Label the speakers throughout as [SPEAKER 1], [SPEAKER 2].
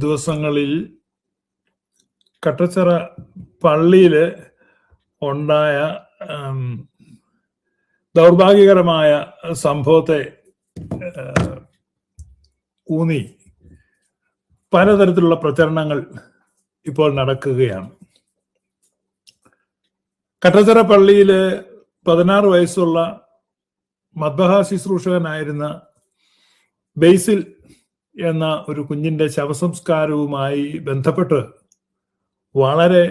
[SPEAKER 1] ദിവസങ്ങളിൽ കട്ടച്ചിറ പള്ളിയില് ഉണ്ടായ ദൗർഭാഗ്യകരമായ സംഭവത്തെ ഊന്നി പലതരത്തിലുള്ള പ്രചരണങ്ങൾ ഇപ്പോൾ നടക്കുകയാണ്. കട്ടച്ചിറ പള്ളിയില് 16 വയസ്സുള്ള മദ്ബഹ ശുശ്രൂഷകനായിരുന്ന ബേസിൽ എന്ന ഒരു കുഞ്ഞിന്റെ ശവസംസ്കാരവുമായി ബന്ധപ്പെട്ട് വളരെ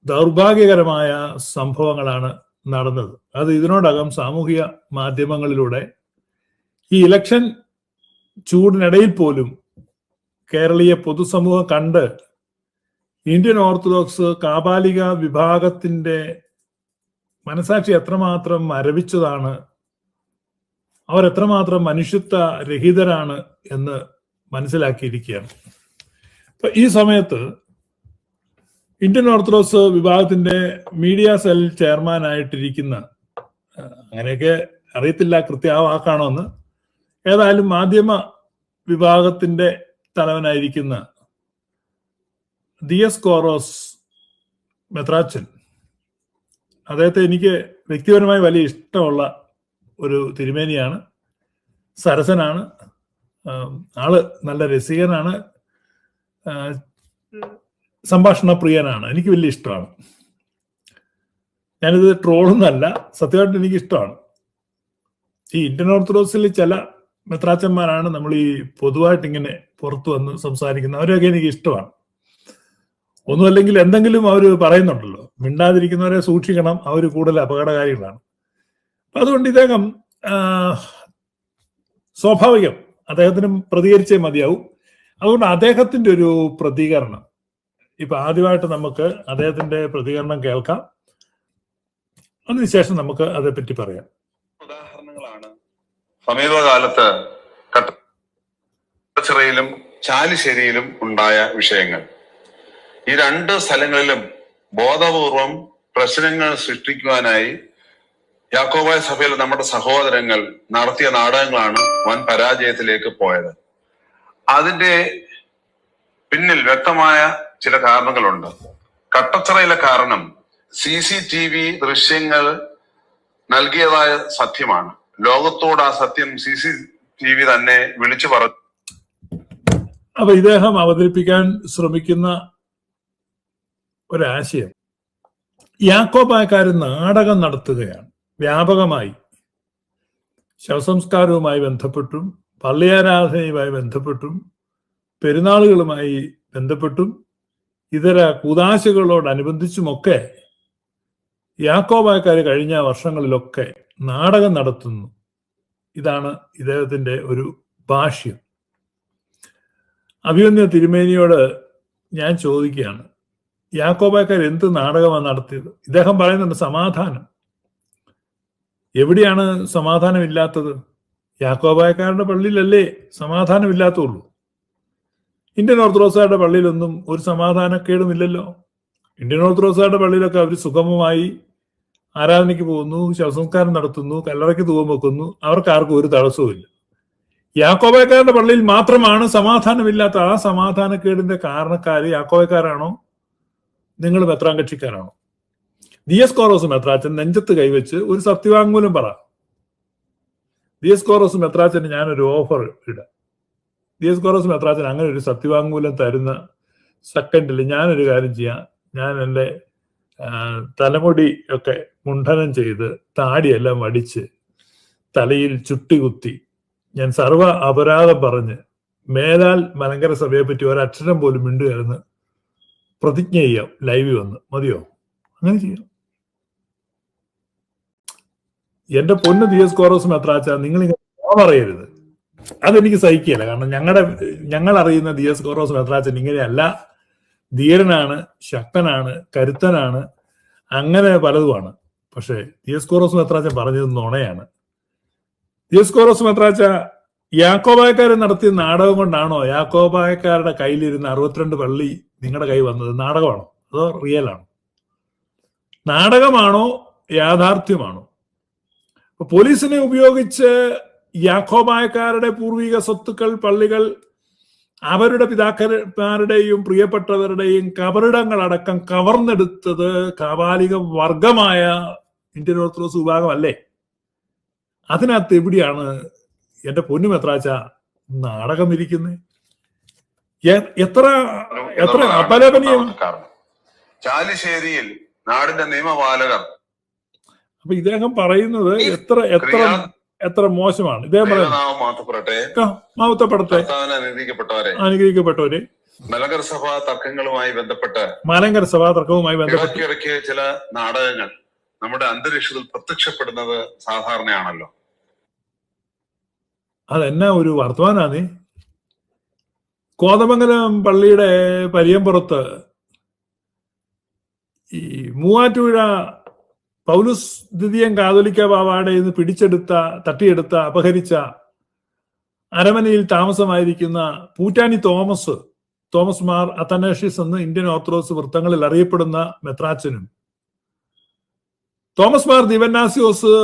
[SPEAKER 1] ദൗർഭാഗ്യകരമായ സംഭവങ്ങളാണ് നടന്നത്. അത് ഇതിനോടകം സാമൂഹിക മാധ്യമങ്ങളിലൂടെ ഈ ഇലക്ഷൻ ചൂടിനിടയിൽ പോലും കേരളീയ പൊതുസമൂഹം കണ്ട് ഇന്ത്യൻ ഓർത്തഡോക്സ് കാപാലിക വിഭാഗത്തിന്റെ മനസാക്ഷി എത്രമാത്രം മരവിച്ചതാണ്, അവർ എത്രമാത്രം മനുഷ്യത്വ രഹിതരാണ് എന്ന് മനസ്സിലാക്കിയിരിക്കുകയാണ്. അപ്പൊ ഈ സമയത്ത് ഇന്ത്യൻ ഓർത്തഡോക്സ് വിഭാഗത്തിന്റെ മീഡിയ സെൽ ചെയർമാനായിട്ടിരിക്കുന്ന, അങ്ങനെയൊക്കെ അറിയത്തില്ല കൃത്യവാക്കാണോ എന്ന്, ഏതായാലും മാധ്യമ വിഭാഗത്തിന്റെ തലവനായിരിക്കുന്ന ദിയസ്കോറോസ് മെത്രാച്ചൻ, അദ്ദേഹത്തെ എനിക്ക് വ്യക്തിപരമായി വലിയ ഇഷ്ടമുള്ള ഒരു തിരുമേനിയാണ്. സരസനാണ്, ആള് നല്ല രസികനാണ്, സംഭാഷണ പ്രിയനാണ്. എനിക്ക് വലിയ ഇഷ്ടമാണ്. ഞാനിത് ട്രോളൊന്നല്ല, സത്യമായിട്ട് എനിക്ക് ഇഷ്ടമാണ്. ഈ ഇന്ത്യൻ ഓർത്തഡോക്സിൽ ചില മെത്രാച്ചന്മാരാണ് നമ്മൾ ഈ പൊതുവായിട്ട് ഇങ്ങനെ പുറത്തു വന്ന് സംസാരിക്കുന്നത്, അവരൊക്കെ എനിക്ക് ഇഷ്ടമാണ്. ഒന്നുമല്ലെങ്കിൽ എന്തെങ്കിലും അവർ പറയുന്നുണ്ടല്ലോ, മിണ്ടാതിരിക്കുന്നവരെ സൂക്ഷിക്കണം, അവർ കൂടുതൽ അപകടകാരികളാണ്. അതുകൊണ്ട് ഇദ്ദേഹം സ്വാഭാവികം, അദ്ദേഹത്തിനും പ്രതികരിച്ചേ മതിയാവും. അതുകൊണ്ട് അദ്ദേഹത്തിന്റെ ഒരു പ്രതികരണം ഇപ്പൊ ആദ്യമായിട്ട് നമുക്ക് അദ്ദേഹത്തിന്റെ പ്രതികരണം കേൾക്കാം. അതിനുശേഷം നമുക്ക് അതേപ്പറ്റി പറയാം.
[SPEAKER 2] ഉദാഹരണങ്ങളാണ് സമീപകാലത്ത് കട്ടച്ചിറയിലും ചാലിശ്ശേരിയിലും ഉണ്ടായ വിഷയങ്ങൾ. ഈ രണ്ട് സ്ഥലങ്ങളിലും ബോധപൂർവം പ്രശ്നങ്ങൾ സൃഷ്ടിക്കുവാനായി യാക്കോബായ സഭയിൽ നമ്മുടെ സഹോദരങ്ങൾ നടത്തിയ നാടകങ്ങളാണ് വൻ പരാജയത്തിലേക്ക് പോയത്. അതിന്റെ പിന്നിൽ വ്യക്തമായ ചില കാരണങ്ങളുണ്ട്. കട്ടച്ചിറയിലെ കാരണം CCTV ദൃശ്യങ്ങൾ നൽകിയതായ സത്യമാണ്. ലോകത്തോട് ആ സത്യം CCTV തന്നെ വിളിച്ചു പറഞ്ഞു.
[SPEAKER 1] അപ്പൊ ഇദ്ദേഹം അവതരിപ്പിക്കാൻ ശ്രമിക്കുന്ന ഒരാശയം, യാക്കോബായക്കാർ നാടകം നടത്തുകയാണ് വ്യാപകമായി. ശവസംസ്കാരവുമായി ബന്ധപ്പെട്ടും പള്ളിയാരാധനയുമായി ബന്ധപ്പെട്ടും പെരുന്നാളുകളുമായി ബന്ധപ്പെട്ടും ഇതര കൂദാശകളോടനുബന്ധിച്ചുമൊക്കെ യാക്കോബായക്കാർ കഴിഞ്ഞ വർഷങ്ങളിലൊക്കെ നാടകം നടത്തുന്നു. ഇതാണ് ഇദ്ദേഹത്തിന്റെ ഒരു ഭാഷ്യം. അഭിമന്യ തിരുമേനിയോട് ഞാൻ ചോദിക്കുകയാണ്, യാക്കോബായക്കാർ എന്ത് നാടകമാണ് നടത്തിയത്? ഇദ്ദേഹം പറയുന്നുണ്ട് സമാധാനം. എവിടെയാണ് സമാധാനമില്ലാത്തത്? യാക്കോബായക്കാരുടെ പള്ളിയിലല്ലേ സമാധാനമില്ലാത്തുള്ളൂ? ഇന്ത്യൻ ഓർത്തഡോക്സുകാരുടെ പള്ളിയിലൊന്നും ഒരു സമാധാനക്കേടുമില്ലല്ലോ. ഇന്ത്യൻ ഓർത്തഡോക്സുകാരുടെ പള്ളിയിലൊക്കെ അവർ സുഗമമായി ആരാധനയ്ക്ക് പോകുന്നു, ശവസംസ്കാരം നടത്തുന്നു, കല്ലറയ്ക്ക് തൂവം വെക്കുന്നു, അവർക്ക് ആർക്കും ഒരു തടസ്സവുമില്ല. യാക്കോബായക്കാരുടെ പള്ളിയിൽ മാത്രമാണ് സമാധാനമില്ലാത്ത. ആ സമാധാനക്കേടിന്റെ കാരണക്കാര് യാക്കോബായക്കാരാണോ, നിങ്ങൾ മെത്രാൻ കക്ഷിക്കാരാണോ? ദിയസ്കോറോസ് മെത്രാച്ചൻ നെഞ്ചത്ത് കൈവച്ച് ഒരു സത്യവാങ്മൂലം പറ. ദിയസ്കോറോസ് മെത്രാച്ചന് ഞാനൊരു ഓഫർ ഇടാം. ദിയസ്കോറോസ് മെത്രാച്ചൻ അങ്ങനെ ഒരു സത്യവാങ്മൂലം തരുന്ന സെക്കൻഡിൽ ഞാനൊരു കാര്യം ചെയ്യാം. ഞാൻ എൻ്റെ തലമുടി ഒക്കെ മുണ്ഡനം ചെയ്ത് താടിയെല്ലാം വടിച്ച് തലയിൽ ചുട്ടി കുത്തി ഞാൻ സർവ അപരാധം പറഞ്ഞ് മേലാൽ മലങ്കര സഭയെ പറ്റി ഒരക്ഷരം പോലും മിണ്ടുകയെന്ന് പ്രതിജ്ഞ ചെയ്യാം. ലൈവിൽ വന്ന് മതിയോ? അങ്ങനെ ചെയ്യാം. എന്റെ പൊന്ന് ദിയസ്കോറോസ് മെത്രാച്ച, നിങ്ങളിങ്ങനെ പറയരുത്. അതെനിക്ക് സഹിക്കുകയില്ല. കാരണം ഞങ്ങൾ അറിയുന്ന ദിയസ്കോറോസ് മെത്രാച്ചൻ ഇങ്ങനെയല്ല. ധീരനാണ്, ശക്തനാണ്, കരുത്തനാണ്, അങ്ങനെ പലതുമാണ്. പക്ഷെ ദിയസ്കോറോസ് മെത്രാച്ചൻ പറഞ്ഞത് നുണയാണ്. ദിയസ്കോറോസ് മെത്രാച്ച, യാക്കോബായക്കാർ നടത്തിയ നാടകം കൊണ്ടാണോ യാക്കോബായക്കാരുടെ കയ്യിലിരുന്ന 62 പള്ളി നിങ്ങളുടെ കൈ വന്നത്? നാടകമാണോ അതോ റിയലാണോ? നാടകമാണോ യാഥാർത്ഥ്യമാണോ? പോലീസിനെ ഉപയോഗിച്ച് യാക്കോബായക്കാരുടെ പൂർവിക സ്വത്തുക്കൾ, പള്ളികൾ, അവരുടെ പിതാക്കന്മാരുടെയും പ്രിയപ്പെട്ടവരുടെയും കബറിടങ്ങളടക്കം കവർന്നെടുത്തത് കാബാലിക വർഗമായ ഇന്ത്യൻ ഓർത്തഡോക്സ് വിഭാഗമല്ലേ? അതിനകത്ത് എവിടെയാണ് എന്റെ പൊന്നു മെത്രാച്ച നാടകം ഇരിക്കുന്നത്? എത്ര എത്ര അപലപനീയം!
[SPEAKER 2] ചാലിശ്ശേരിയിൽ നാടിന്റെ നിയമപാലകർ, അപ്പൊ
[SPEAKER 1] ഇദ്ദേഹം പറയുന്നത് എത്ര എത്ര എത്ര മോശമാണ്. ഇദ്ദേഹം അനുഗ്രഹിക്കപ്പെട്ടവരെ
[SPEAKER 2] മലങ്കര സഭാ തർക്കങ്ങളുമായി ബന്ധപ്പെട്ട് ഇടയ്ക്കിടയ്ക്ക് ചില നാടകങ്ങൾ നമ്മുടെ അന്തരീക്ഷത്തിൽ പ്രത്യക്ഷപ്പെടുന്നത് സാധാരണയാണല്ലോ.
[SPEAKER 1] അതെന്നാ ഒരു വർത്തമാനാണ്. കോതമംഗലം പള്ളിയുടെ പരിയമ്പുറത്ത് ഈ മൂവാറ്റുപുഴ പൗലുസ് ദ്വിതീയൻ കാതോലിക്ക ബാവയുടെ നിന്ന് തട്ടിയെടുത്ത അപഹരിച്ച അരമനയിൽ താമസമായിരിക്കുന്ന പൂറ്റാനി തോമസ് മാർ അത്തനേഷ്യസ് എന്ന് ഇന്ത്യൻ ഓർത്തഡോക്സ് വൃത്തങ്ങളിൽ അറിയപ്പെടുന്ന മെത്രാച്ചനും, തോമസ് മാർ ദിവന്നാസിയോസ്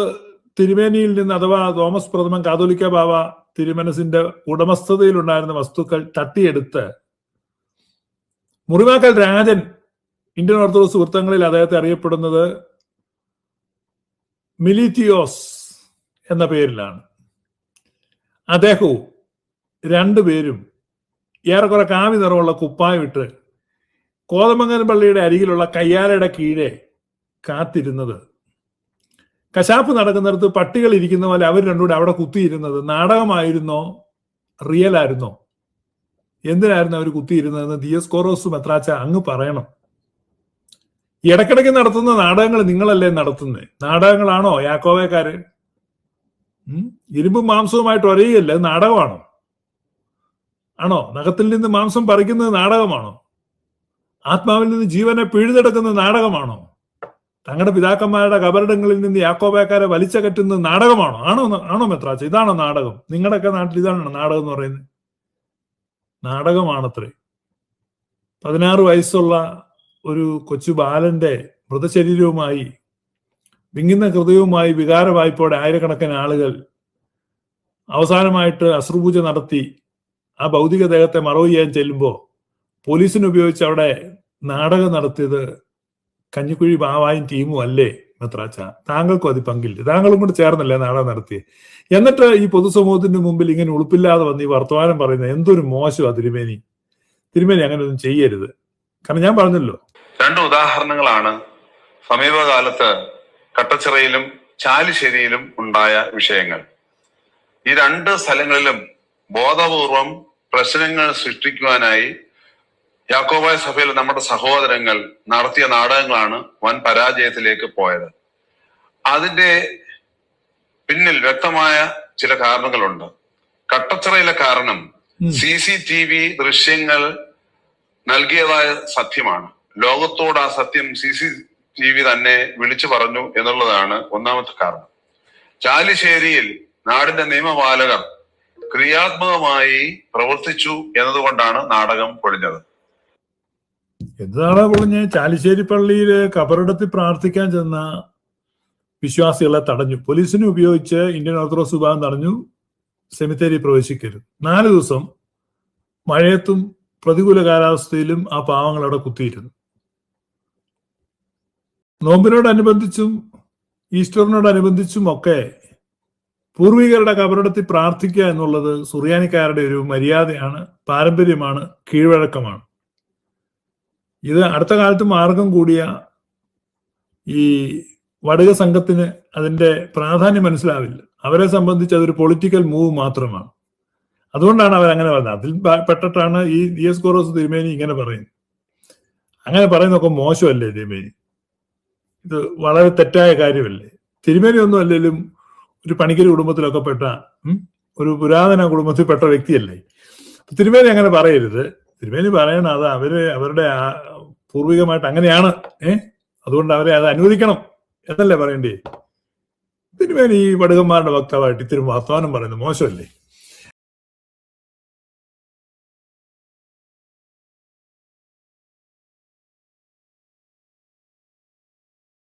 [SPEAKER 1] തിരുമേനിയിൽ നിന്ന് അഥവാ തോമസ് പ്രഥമൻ കാതോലിക്ക ബാവ തിരുമനസിന്റെ ഉടമസ്ഥതയിലുണ്ടായിരുന്ന വസ്തുക്കൾ തട്ടിയെടുത്ത് മുറിവാക്കൽ രാജൻ, ഇന്ത്യൻ ഓർത്തഡോക്സ് വൃത്തങ്ങളിൽ അദ്ദേഹത്തെ അറിയപ്പെടുന്നത് മിലിറ്റിയോസ് എന്ന പേരിലാണ്. അദ്ദേഹവും രണ്ടുപേരും ഏറെക്കുറെ കാവി നിറമുള്ള കുപ്പായിട്ട് കോതമംഗലം പള്ളിയുടെ അരികിലുള്ള കയ്യാലയുടെ കീഴെ കാത്തിരുന്നത്, കശാപ്പ് നടക്കുന്നിടത്ത് പട്ടികൾ ഇരിക്കുന്ന പോലെ അവർ രണ്ടുകൂടെ അവിടെ കുത്തിയിരുന്നത് നാടകമായിരുന്നോ റിയൽ ആയിരുന്നോ? എന്തിനായിരുന്നു അവർ കുത്തിയിരുന്നതെന്ന് ദിയസ്കോറോസ് മെത്രാച്ച അങ്ങ് പറയണം. ഇടക്കിടയ്ക്ക് നടത്തുന്ന നാടകങ്ങൾ നിങ്ങളല്ലേ നടത്തുന്നത്? നാടകങ്ങളാണോ യാക്കോബക്കാര്? ഇരുമ്പും മാംസവുമായിട്ട് ഒരേയല്ലേ, നാടകമാണോ? ആണോ? നഖത്തിൽ നിന്ന് മാംസം പറിക്കുന്നത് നാടകമാണോ? ആത്മാവിൽ നിന്ന് ജീവനെ പിഴുതെടുക്കുന്ന നാടകമാണോ? തങ്ങളുടെ പിതാക്കന്മാരുടെ കബറിടങ്ങളിൽ നിന്ന് യാക്കോബക്കാരെ വലിച്ചകറ്റുന്നത് നാടകമാണോ? ആണോ മെത്രാച്ച? ഇതാണോ നാടകം? നിങ്ങളുടെയൊക്കെ നാട്ടിൽ ഇതാണോ നാടകം എന്ന് പറയുന്നത്? നാടകമാണത്രേ. 16 വയസ്സുള്ള ഒരു കൊച്ചു ബാലന്റെ മൃതശരീരവുമായി, വിങ്ങുന്ന ഹൃദയവുമായി വികാരവായ്പോടെ ആയിരക്കണക്കിന് ആളുകൾ അവസാനമായിട്ട് അശ്രുപൂജ നടത്തി ആ ഭൗതിക ദേഹത്തെ മറവ് ചെയ്യാൻ ചെല്ലുമ്പോൾ പോലീസിനെ ഉപയോഗിച്ച് അവിടെ നാടകം നടത്തിയത് കഞ്ഞിക്കുഴി ബാവായും ടീമും അല്ലേ മെത്രാച്ച? താങ്കൾക്കും അത് പങ്കില്ല. താങ്കളും കൂടെ ചേർന്നല്ലേ നാടകം നടത്തിയത്? എന്നിട്ട് ഈ പൊതുസമൂഹത്തിന്റെ മുമ്പിൽ ഇങ്ങനെ ഉളുപ്പില്ലാതെ വന്ന് ഈ വർത്തമാനം പറയുന്നത് എന്തൊരു മോശമാ തിരുമേനി. അങ്ങനെ ഒന്നും ചെയ്യരുത്. കാരണം ഞാൻ പറഞ്ഞല്ലോ,
[SPEAKER 2] 2 ഉദാഹരണങ്ങളാണ് സമീപകാലത്ത് കട്ടച്ചിറയിലും ചാലിശ്ശേരിയിലും ഉണ്ടായ വിഷയങ്ങൾ. ഈ 2 സ്ഥലങ്ങളിലും ബോധപൂർവം പ്രശ്നങ്ങൾ സൃഷ്ടിക്കുവാനായി യാക്കോബായ സഭയിൽ നമ്മുടെ സഹോദരങ്ങൾ നടത്തിയ നാടകങ്ങളാണ് വൻ പരാജയത്തിലേക്ക് പോയത്. അതിന്റെ പിന്നിൽ വ്യക്തമായ ചില കാരണങ്ങളുണ്ട്. കട്ടച്ചിറയിലെ കാരണം CCTV ദൃശ്യങ്ങൾ നൽകിയതായ സത്യമാണ്. ലോകത്തോട് ആ സത്യം CCTV തന്നെ വിളിച്ചു പറഞ്ഞു എന്നുള്ളതാണ് ഒന്നാമത്തെ കാരണം. ചാലിശ്ശേരിയിൽ നാടിന്റെ നിയമപാലകർ ക്രിയാത്മകമായി പ്രവർത്തിച്ചു എന്നതുകൊണ്ടാണ് നാടകം പൊളിഞ്ഞത്.
[SPEAKER 1] എന്താണ് പൊളിഞ്ഞ്? ചാലിശ്ശേരി പള്ളിയില് കബറിടത്തിൽ പ്രാർത്ഥിക്കാൻ ചെന്ന വിശ്വാസികളെ തടഞ്ഞു. പോലീസിനെ ഉപയോഗിച്ച് ഇന്ത്യൻ ഓർത്തഡോക്സ് വിഭാഗം തടഞ്ഞു. സെമിത്തേരി പ്രവേശിക്കരുത്. 4 ദിവസം മഴയത്തും പ്രതികൂല കാലാവസ്ഥയിലും ആ പാവങ്ങൾ അവിടെ കുത്തിയിരുന്നു. നോമ്പിനോടനുബന്ധിച്ചും ഈസ്റ്ററിനോടനുബന്ധിച്ചും ഒക്കെ പൂർവികരുടെ കബറിടത്തിൽ പ്രാർത്ഥിക്കുക എന്നുള്ളത് സുറിയാനിക്കാരുടെ ഒരു മര്യാദയാണ്, പാരമ്പര്യമാണ്, കീഴ്വഴക്കമാണ്. ഇത് അടുത്ത കാലത്ത് മാർഗം കൂടിയ ഈ വടുക സംഘത്തിന് അതിന്റെ പ്രാധാന്യം മനസ്സിലാവില്ല. അവരെ സംബന്ധിച്ച് അതൊരു പൊളിറ്റിക്കൽ മൂവ് മാത്രമാണ്. അതുകൊണ്ടാണ് അവരങ്ങനെ പറഞ്ഞത്. അതിൽ പെട്ടിട്ടാണ് ഈ ദിയസ്കോറോസ് തിരുമേനി ഇങ്ങനെ പറയുന്നത്. അങ്ങനെ പറയുന്നതൊക്കെ മോശമല്ലേ തിരുമേനി? ഇത് വളരെ തെറ്റായ കാര്യമല്ലേ? തിരുമേനി ഒന്നും അല്ലെങ്കിലും ഒരു പണിക്കര് കുടുംബത്തിലൊക്കെ പെട്ട ഒരു പുരാതന കുടുംബത്തിൽപ്പെട്ട വ്യക്തിയല്ലേ. തിരുമേനി അങ്ങനെ പറയരുത്. തിരുമേനി പറയണം അത് അവരുടെ പൂർവികമായിട്ട് അങ്ങനെയാണ്, അതുകൊണ്ട് അവരെ അത് അനുവദിക്കണം എന്നല്ലേ പറയണ്ടേ? തിരുമേനി ഈ വടുകന്മാരുടെ വക്താവായിട്ട് ഇത്തിരി വർത്തമാനം പറയുന്നത് മോശമല്ലേ?